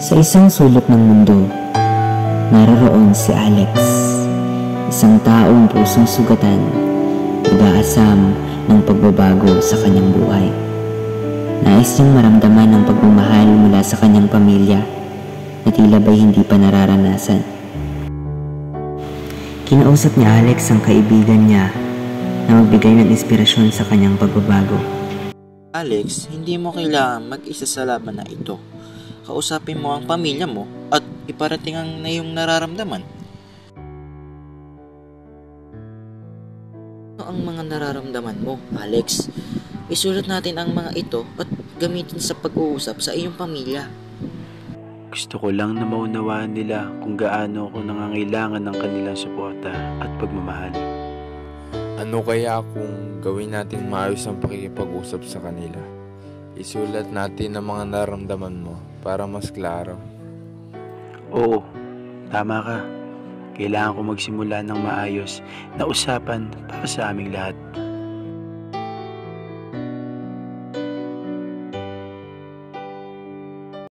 Sa isang sulok ng mundo, naroroon si Alex, isang taong pusong sugatan, nag-aasam ng pagbabago sa kanyang buhay. Nais niyang maramdaman ang pagmamahal mula sa kanyang pamilya na tila ba'y hindi pa nararanasan. Kinausap ni Alex ang kaibigan niya na magbigay ng inspirasyon sa kanyang pagbabago. Alex, hindi mo kailangan mag-isa sa laban na ito. Kausapin mo ang pamilya mo at iparating ang na iyong nararamdaman. Ano ang mga nararamdaman mo, Alex? Isulat natin ang mga ito at gamitin sa pag-uusap sa iyong pamilya. Gusto ko lang na maunawaan nila kung gaano ako nangangailangan ng kanilang suporta at pagmamahal. Ano kaya kung gawin nating maayos ang pakikipag-usap sa kanila? Isulat natin ang mga nararamdaman mo para mas klaro. Oo, tama ka. Kailangan ko magsimula ng maayos na usapan para sa aming lahat.